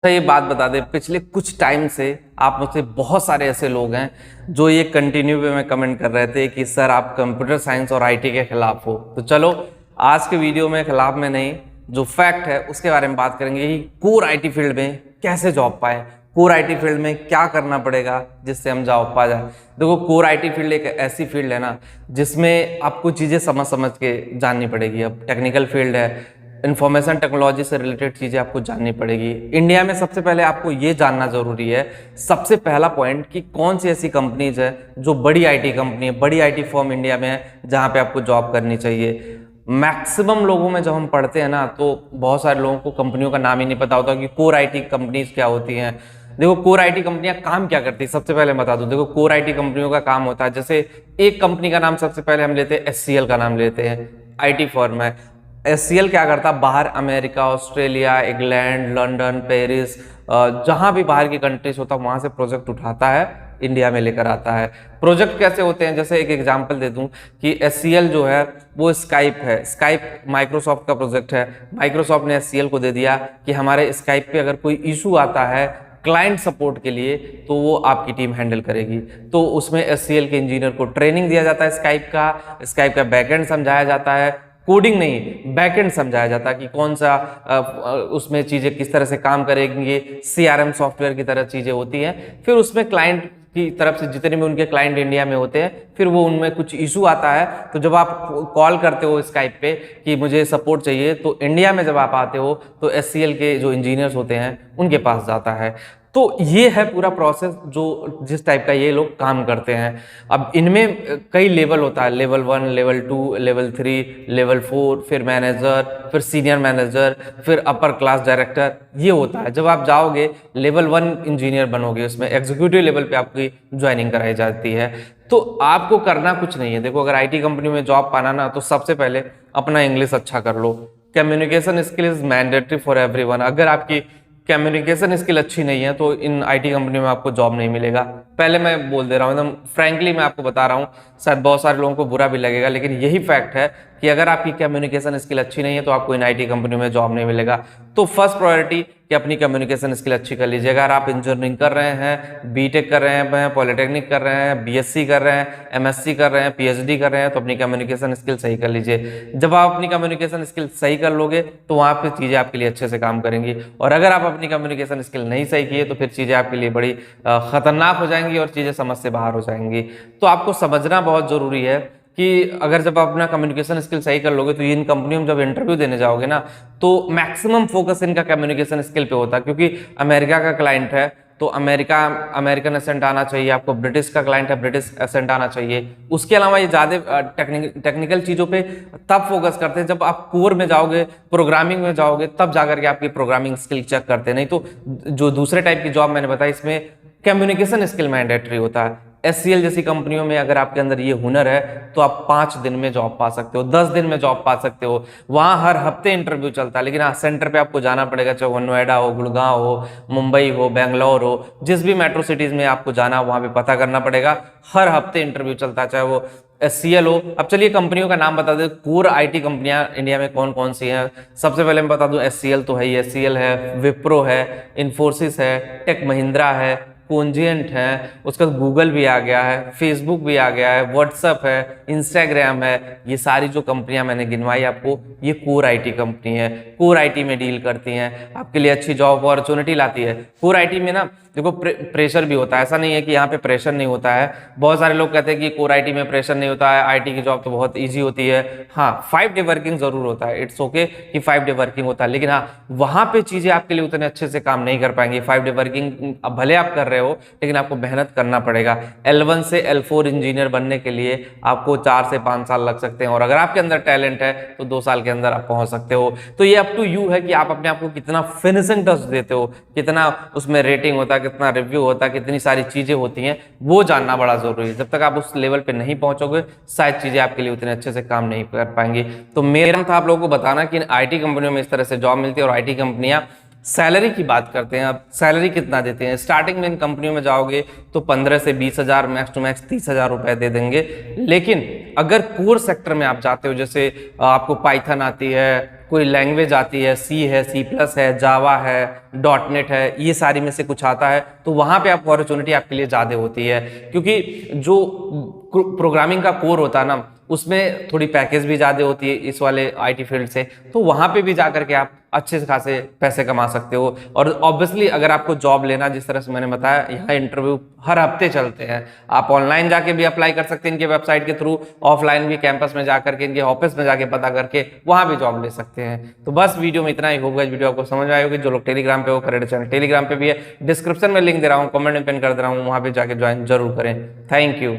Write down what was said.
ये बात बता दें, पिछले कुछ टाइम से आप मुझसे बहुत सारे ऐसे लोग हैं जो ये कंटिन्यू पे में कमेंट कर रहे थे कि सर आप कंप्यूटर साइंस और आईटी के खिलाफ हो। तो चलो आज के वीडियो में खिलाफ में नहीं, जो फैक्ट है उसके बारे में बात करेंगे कि कोर आईटी फील्ड में कैसे जॉब पाए, कोर आईटी फील्ड में क्या करना पड़ेगा जिससे हम जॉब पा जाए। देखो, कोर आईटी फील्ड एक ऐसी फील्ड है ना जिसमें आपको चीज़ें समझ के जाननी पड़ेगी। अब टेक्निकल फील्ड है, इंफॉर्मेशन टेक्नोलॉजी से रिलेटेड चीज़ें आपको जाननी पड़ेगी। इंडिया में सबसे पहले आपको ये जानना ज़रूरी है, सबसे पहला पॉइंट, कि कौन सी ऐसी कंपनीज है जो बड़ी आईटी कंपनी है, बड़ी आईटी फर्म इंडिया में है जहाँ पे आपको जॉब करनी चाहिए। मैक्सिमम लोगों में जब हम पढ़ते हैं ना तो बहुत सारे लोगों को कंपनियों का नाम ही नहीं पता होता कि कोर आईटी कंपनीज क्या होती हैं। देखो, कोर आईटी कंपनियां काम क्या करती है सबसे पहले बता दूं। देखो, कोर आईटी कंपनियों का काम होता है, जैसे एक कंपनी का नाम सबसे पहले हम लेते हैं, एचसीएल का नाम लेते हैं, आईटी फर्म है। एचसीएल क्या करता है, बाहर America, Australia, England, London, Paris, जहां भी बाहर की कंट्रीज होता है वहां से प्रोजेक्ट उठाता है, इंडिया में लेकर आता है। प्रोजेक्ट कैसे होते हैं, जैसे एक एग्जांपल दे दूं कि एचसीएल जो है वो स्काइप है। स्काइप माइक्रोसॉफ्ट का प्रोजेक्ट है। माइक्रोसॉफ्ट ने एचसीएल को दे दिया कि हमारे स्काइप पे अगर कोई इशू आता है क्लाइंट सपोर्ट के लिए तो वो आपकी टीम हैंडल करेगी। तो उसमें एचसीएल के इंजीनियर को ट्रेनिंग दिया जाता है, स्काइप का बैकएंड समझाया जाता है, कोडिंग नहीं बैकएंड समझाया जाता है कि कौन सा उसमें चीज़ें किस तरह से काम करेंगी। सीआरएम सॉफ्टवेयर की तरह चीज़ें होती हैं। फिर उसमें क्लाइंट की तरफ से जितने भी उनके क्लाइंट इंडिया में होते हैं, फिर वो उनमें कुछ इशू आता है तो जब आप कॉल करते हो स्काइप पे कि मुझे सपोर्ट चाहिए, तो इंडिया में जब आप आते हो तो एचसीएल के जो इंजीनियर्स होते हैं उनके पास जाता है। तो ये है पूरा प्रोसेस जो जिस टाइप का ये लोग काम करते हैं। अब इनमें कई लेवल होता है, लेवल 1, लेवल 2, लेवल 3, लेवल 4, फिर मैनेजर, फिर सीनियर मैनेजर, फिर अपर क्लास डायरेक्टर, ये होता है। जब आप जाओगे लेवल 1 इंजीनियर बनोगे, उसमें एग्जीक्यूटिव लेवल पे आपकी ज्वाइनिंग कराई जाती है। तो आपको करना कुछ नहीं है। देखो, अगर आईटी कंपनी में जॉब पाना ना, तो सबसे पहले अपना इंग्लिश अच्छा कर लो। Communication skill is mandatory for everyone. अगर आपकी कम्युनिकेशन स्किल अच्छी नहीं है तो इन आईटी कंपनी में आपको जॉब नहीं मिलेगा। पहले मैं बोल दे रहा हूँ, एकदम फ्रैंकली मैं आपको बता रहा हूँ, शायद बहुत सारे लोगों को बुरा भी लगेगा, लेकिन यही फैक्ट है कि अगर आपकी कम्युनिकेशन स्किल अच्छी नहीं है तो आपको इन आईटी कंपनी में जॉब नहीं मिलेगा। तो फर्स्ट प्रायोरिटी कि अपनी कम्युनिकेशन स्किल अच्छी कर लीजिए। अगर आप इंजीनियरिंग कर रहे हैं, बीटेक कर रहे हैं, पॉलिटेक्निक कर रहे हैं, बीएससी कर रहे हैं, एमएससी कर रहे हैं, पीएचडी कर रहे हैं, तो अपनी कम्युनिकेशन स्किल सही कर लीजिए। जब आप अपनी कम्युनिकेशन स्किल सही कर लोगे तो वहाँ पे चीज़ें आपके लिए अच्छे से काम करेंगी। और अगर आप अपनी कम्युनिकेशन स्किल नहीं सही किए तो फिर चीज़ें आपके लिए बड़ी खतरनाक हो जाएंगी और चीज़ें समझ से बाहर हो जाएंगी। तो आपको समझना बहुत ज़रूरी है कि अगर जब आप अपना कम्युनिकेशन स्किल सही कर लोगे तो इन कंपनियों में जब इंटरव्यू देने जाओगे ना, तो मैक्सिमम फोकस इनका कम्युनिकेशन स्किल पे होता है। क्योंकि अमेरिका का क्लाइंट है तो अमेरिकन एसेंट आना चाहिए आपको, ब्रिटिश का क्लाइंट है, ब्रिटिश एसेंट आना चाहिए। उसके अलावा ये ज़्यादा टेक्निकल चीज़ों पे तब फोकस करते हैं जब आप कोर में जाओगे, प्रोग्रामिंग में जाओगे, तब जाकर के आपकी प्रोग्रामिंग स्किल चेक करते हैं। नहीं तो जो दूसरे टाइप की जॉब मैंने बताई, इसमें कम्युनिकेशन स्किल मैंडेटरी होता है। एचसीएल जैसी कंपनियों में अगर आपके अंदर ये हुनर है तो आप 5 दिन में जॉब पा सकते हो, 10 दिन में जॉब पा सकते हो। वहाँ हर हफ्ते इंटरव्यू चलता है, लेकिन हाँ, सेंटर पे आपको जाना पड़ेगा, चाहे वो नोएडा हो, गुड़गांव हो, मुंबई हो, बेंगलोर हो, जिस भी मेट्रो सिटीज़ में आपको जाना वहाँ पे पता करना पड़ेगा। हर हफ्ते इंटरव्यू चलता है, चाहे वो एचसीएल हो। अब चलिए कंपनियों का नाम बता दें, कोर आईटी कंपनियां इंडिया में कौन कौन सी हैं। सबसे पहले मैं बता दूं, एचसीएल तो है ही, एचसीएल है, विप्रो है, इन्फोसिस है, टेक महिंद्रा है, कोंजिएंट है, उसका गूगल भी आ गया है, फेसबुक भी आ गया है, व्हाट्सएप है, इंस्टाग्राम है। ये सारी जो कंपनियां मैंने गिनवाई आपको, ये कोर आईटी कंपनी है, कोर आईटी में डील करती हैं, आपके लिए अच्छी जॉब अपॉर्चुनिटी लाती है। कोर आईटी में ना देखो प्रेशर भी होता है, ऐसा नहीं है कि यहाँ पे प्रेशर नहीं होता है। बहुत सारे लोग कहते हैं कि कोर आईटी में प्रेशर नहीं होता है, आईटी की जॉब तो बहुत ईजी होती है। हाँ, 5 डे वर्किंग जरूर होता है, इट्स ओके कि 5 डे वर्किंग होता है, लेकिन हाँ, वहां पे चीजें आपके लिए उतने अच्छे से काम नहीं कर पाएंगी। 5 डे वर्किंग भले आप कर रहे हो, लेकिन आपको मेहनत करना पड़ेगा। L1 से L4 इंजीनियर बनने के लिए आपको 4 से 5 साल लग सकते हैं, और अगर आपके अंदर टैलेंट है तो 2 साल के अंदर आप पहुंच सकते हो। तो ये अप टू यू है कि आप अपने आप को कितना फिनिशिंग टच देते हो, कितना उसमें रेटिंग होता है, कितना रिव्यू होता है, कितनी सारी चीजें होती हैं, वो जानना बड़ा जरूरी है। जब तक आप उस लेवल पे नहीं पहुंचोगे, शायद चीजें आपके लिए उतने अच्छे से काम नहीं कर पाएंगी। तो मेरा था आप लोगों को बताना कि आईटी कंपनियों में इस तरह से जॉब मिलती है। और आईटी कंपनियां सैलरी की बात करते हैं, अब सैलरी कितना देते हैं। स्टार्टिंग में इन कंपनियों में जाओगे तो 15 से 20 हज़ार, मैक्स टू मैक्स 30 हज़ार रुपए दे देंगे। लेकिन अगर कोर सेक्टर में आप जाते हो, जैसे आपको पाइथन आती है, कोई लैंग्वेज आती है, सी है, सी प्लस है, जावा है, डॉट नेट है, ये सारी में से कुछ आता है, तो वहाँ पे आपको अपॉर्चुनिटी आपके लिए ज़्यादा होती है, क्योंकि जो प्रोग्रामिंग का कोर होता है ना, उसमें थोड़ी पैकेज भी ज़्यादा होती है इस वाले आईटी फील्ड से, तो वहाँ पे भी जा करके आप अच्छे से खासे पैसे कमा सकते हो। और ऑब्वियसली अगर आपको जॉब लेना, जिस तरह से मैंने बताया, यहाँ इंटरव्यू हर हफ्ते चलते हैं। आप ऑनलाइन जाके भी अप्लाई कर सकते हैं इनके वेबसाइट के थ्रू, ऑफलाइन भी कैंपस में जाकर के, इनके ऑफिस में जाके पता करके वहाँ भी जॉब ले सकते हैं। तो बस वीडियो में इतना ही होगा। इस वीडियो आपको समझ में आई होगी। जो लोग टेलीग्राम पे हो, करेक्ट चैनल टेलीग्राम पे भी है, डिस्क्रिप्शन में लिंक दे रहा हूँ, कमेंट में पिन कर दे रहा हूँ, वहाँ पे जाके ज्वाइन जरूर करें। Thank you.